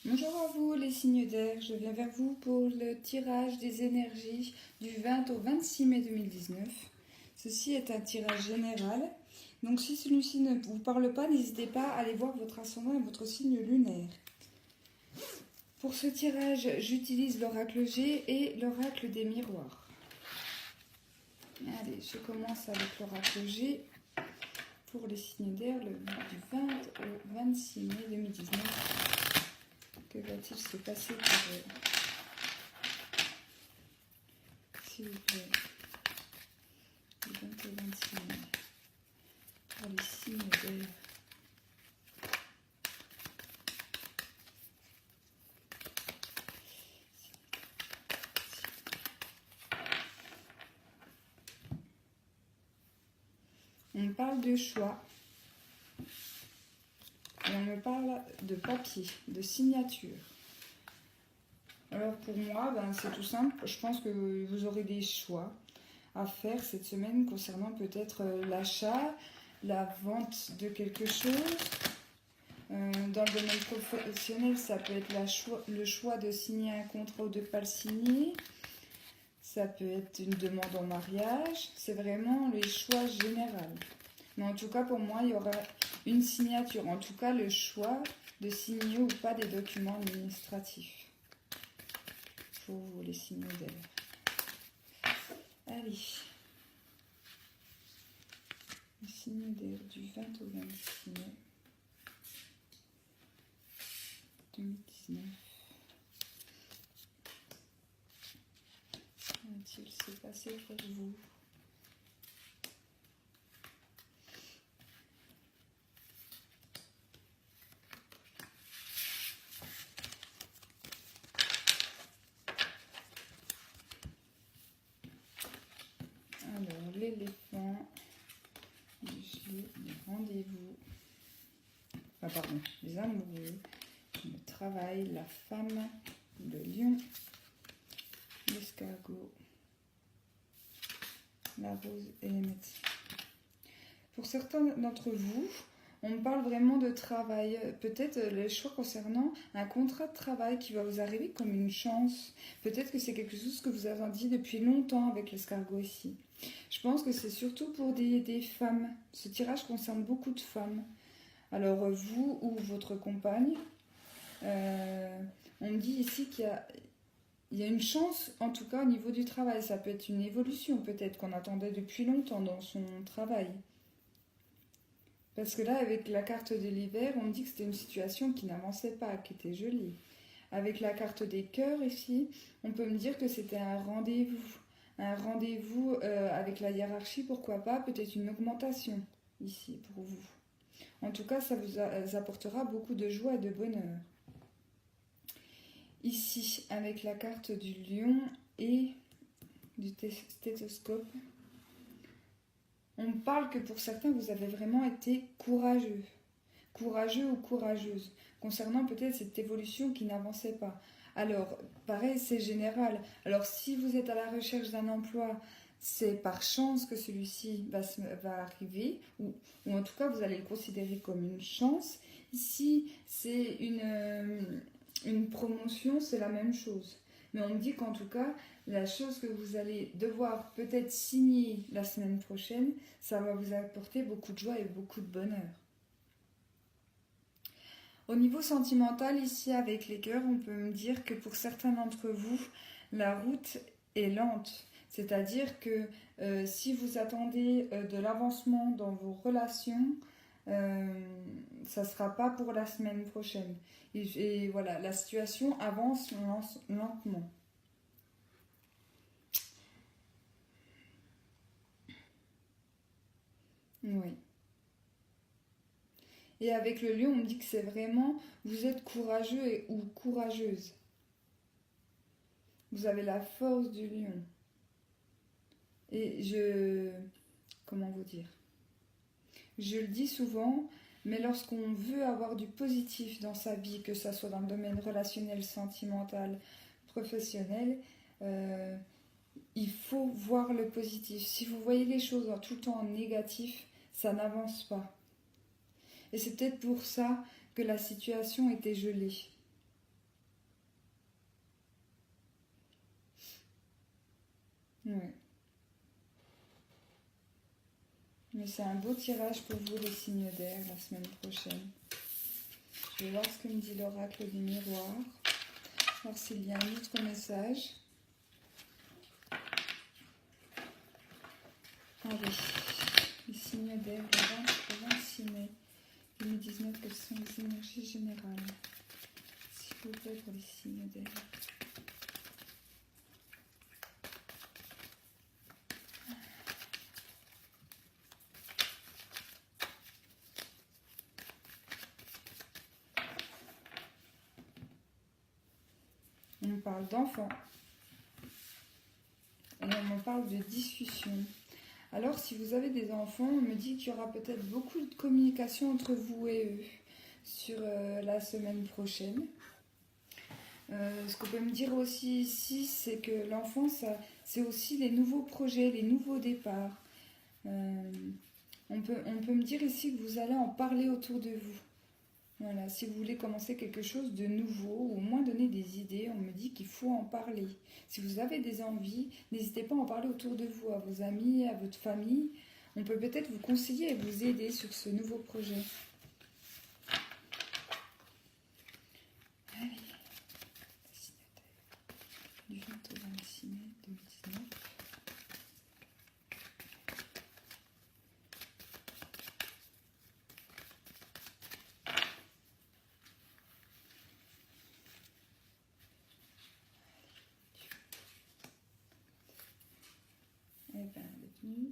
Bonjour à vous les signes d'air, je viens vers vous pour le tirage des énergies du 20 au 26 mai 2019. Ceci est un tirage général, donc si celui-ci ne vous parle pas, n'hésitez pas à aller voir votre ascendant et votre signe lunaire. Pour ce tirage, j'utilise l'oracle G et l'oracle des miroirs. Allez, je commence avec l'oracle G pour les signes d'air du 20 au 26 mai 2019. Que va-t-il se passer pour eux? S'il vous plaît. Du 20 au 26 mai. Pour les signes d'air. On parle de choix. Et on me parle de papier, de signature. Alors pour moi, c'est tout simple. Je pense que vous aurez des choix à faire cette semaine concernant peut-être l'achat, la vente de quelque chose. Dans le domaine professionnel, ça peut être le choix de signer un contrat ou de ne pas le signer. Ça peut être une demande en mariage. C'est vraiment les choix généraux. Mais en tout cas, pour moi, il y aura une signature. En tout cas, le choix de signer ou pas des documents administratifs. Pour vous, les signes d'air. Allez. Les signes d'air du 20 au 26 mai 2019. Que va-t-il se passer pour vous? Alors, l'éléphant, les rendez-vous, les amoureux, le travail, la femme, le lion, l'escargot, la rose et les médecins. Pour certains d'entre vous, on me parle vraiment de travail, peut-être le choix concernant un contrat de travail qui va vous arriver comme une chance. Peut-être que c'est quelque chose que vous attendiez depuis longtemps avec l'escargot ici. Je pense que c'est surtout pour des femmes. Ce tirage concerne beaucoup de femmes. Alors vous ou votre compagne, on me dit ici qu'il y a une chance, en tout cas au niveau du travail. Ça peut être une évolution peut-être qu'on attendait depuis longtemps dans son travail. Parce que là, avec la carte de l'hiver, on me dit que c'était une situation qui n'avançait pas, qui était jolie. Avec la carte des cœurs ici, on peut me dire que c'était un rendez-vous. Un rendez-vous avec la hiérarchie, pourquoi pas, peut-être une augmentation ici pour vous. En tout cas, ça vous apportera beaucoup de joie et de bonheur. Ici, avec la carte du lion et du stéthoscope, on me parle que pour certains, vous avez vraiment été courageux ou courageuse, concernant peut-être cette évolution qui n'avançait pas. Alors, pareil, c'est général. Alors, si vous êtes à la recherche d'un emploi, c'est par chance que celui-ci va arriver, ou en tout cas, vous allez le considérer comme une chance. Si c'est une promotion, c'est la même chose. Mais on me dit qu'en tout cas, la chose que vous allez devoir peut-être signer la semaine prochaine, ça va vous apporter beaucoup de joie et beaucoup de bonheur. Au niveau sentimental, ici avec les cœurs, on peut me dire que pour certains d'entre vous, la route est lente. C'est-à-dire que si vous attendez de l'avancement dans vos relations, ça ne sera pas pour la semaine prochaine. Et voilà, la situation avance lentement. Oui. Et avec le lion, on me dit que c'est vraiment, vous êtes courageux ou courageuse. Vous avez la force du lion. Et comment vous dire? Je le dis souvent, mais lorsqu'on veut avoir du positif dans sa vie, que ce soit dans le domaine relationnel, sentimental, professionnel, il faut voir le positif. Si vous voyez les choses tout le temps en négatif, ça n'avance pas. Et c'est peut-être pour ça que la situation était gelée. Ouais. Mais c'est un beau tirage pour vous, les signes d'air, la semaine prochaine. Je vais voir ce que me dit l'oracle du miroir. Voir s'il y a un autre message. Allez, les signes d'air, le 26 mai 2019, quelles sont les énergies générales? S'il vous plaît, pour les signes d'air. On me parle d'enfants. Et on me parle de discussion. Alors, si vous avez des enfants, on me dit qu'il y aura peut-être beaucoup de communication entre vous et eux sur la semaine prochaine. Ce qu'on peut me dire aussi ici, c'est que l'enfant, c'est aussi les nouveaux projets, les nouveaux départs. On peut me dire ici que vous allez en parler autour de vous. Voilà, si vous voulez commencer quelque chose de nouveau, ou au moins donner des idées, on me dit qu'il faut en parler. Si vous avez des envies, n'hésitez pas à en parler autour de vous, à vos amis, à votre famille. On peut peut-être vous conseiller et vous aider sur ce nouveau projet. Allez, destinataire du 20 au 26 mai 2019. Eh bien, elle est venue.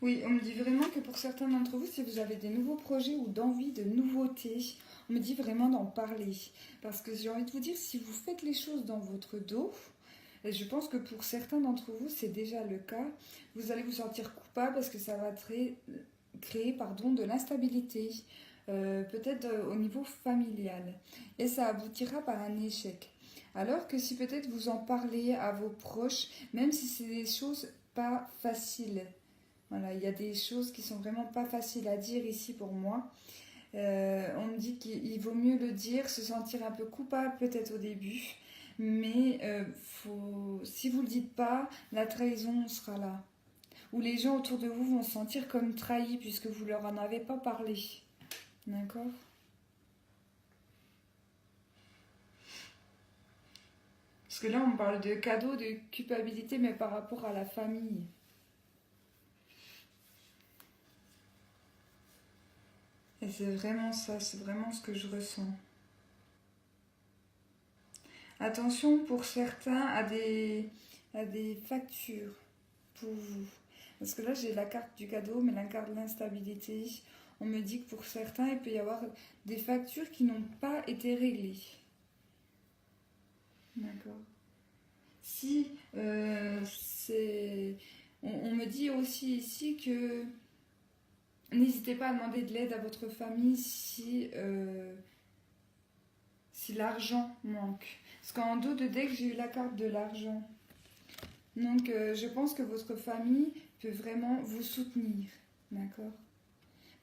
Oui, on me dit vraiment que pour certains d'entre vous, si vous avez des nouveaux projets ou d'envie de nouveautés, on me dit vraiment d'en parler. Parce que j'ai envie de vous dire, si vous faites les choses dans votre dos, et je pense que pour certains d'entre vous, c'est déjà le cas, vous allez vous sentir coupable parce que ça va créer de l'instabilité, peut-être au niveau familial. Et ça aboutira par un échec. Alors que si peut-être vous en parlez à vos proches, même si c'est des choses pas faciles. Voilà, il y a des choses qui sont vraiment pas faciles à dire ici pour moi. On me dit qu'il vaut mieux le dire, se sentir un peu coupable peut-être au début, mais si vous ne le dites pas, la trahison sera là. Ou les gens autour de vous vont se sentir comme trahis puisque vous leur en avez pas parlé. D'accord? Parce que là, on parle de cadeau, de culpabilité, mais par rapport à la famille. Et c'est vraiment ça, c'est vraiment ce que je ressens. Attention pour certains à des factures pour vous. Parce que là, j'ai la carte du cadeau, mais la carte de l'instabilité. On me dit que pour certains, il peut y avoir des factures qui n'ont pas été réglées. D'accord. Si c'est... On me dit aussi ici que n'hésitez pas à demander de l'aide à votre famille si l'argent manque. Parce qu'en dos de deck, j'ai eu la carte de l'argent. Donc, je pense que votre famille peut vraiment vous soutenir. D'accord?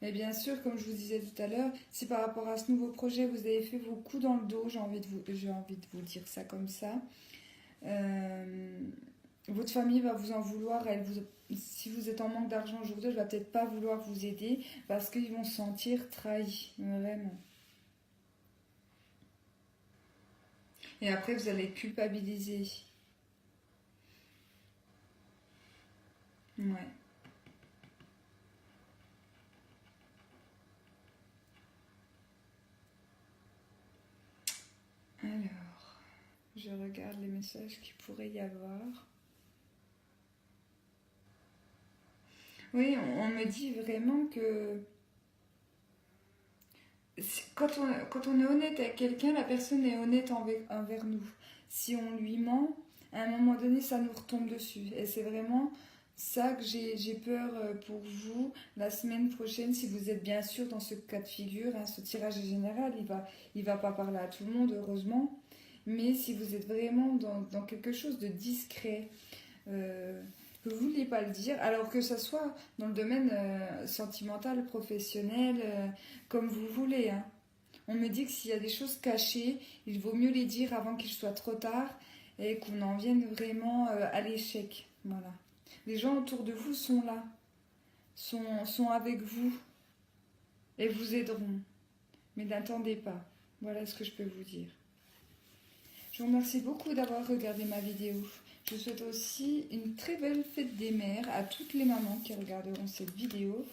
Mais bien sûr, comme je vous disais tout à l'heure, si par rapport à ce nouveau projet, vous avez fait vos coups dans le dos, j'ai envie de vous dire ça comme ça, votre famille va vous en vouloir. Si vous êtes en manque d'argent aujourd'hui, elle va peut-être pas vouloir vous aider parce qu'ils vont se sentir trahis. Vraiment. Et après, vous allez culpabiliser. Ouais. Alors, je regarde les messages qu'il pourrait y avoir. Oui, on me dit vraiment que quand on est honnête avec quelqu'un, la personne est honnête envers nous. Si on lui ment, à un moment donné, ça nous retombe dessus. Et c'est vraiment ça que j'ai peur pour vous la semaine prochaine, si vous êtes bien sûr dans ce cas de figure. Hein, ce tirage est général, il va pas parler à tout le monde, heureusement. Mais si vous êtes vraiment dans quelque chose de discret, que vous ne vouliez pas le dire, alors que ce soit dans le domaine sentimental, professionnel, comme vous voulez. Hein. On me dit que s'il y a des choses cachées, il vaut mieux les dire avant qu'il soit trop tard et qu'on en vienne vraiment à l'échec. Voilà. Les gens autour de vous sont là, sont avec vous et vous aideront. Mais n'attendez pas. Voilà ce que je peux vous dire. Je vous remercie beaucoup d'avoir regardé ma vidéo. Je vous souhaite aussi une très belle fête des mères à toutes les mamans qui regarderont cette vidéo.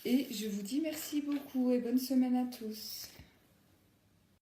Et je vous dis merci beaucoup et bonne semaine à tous.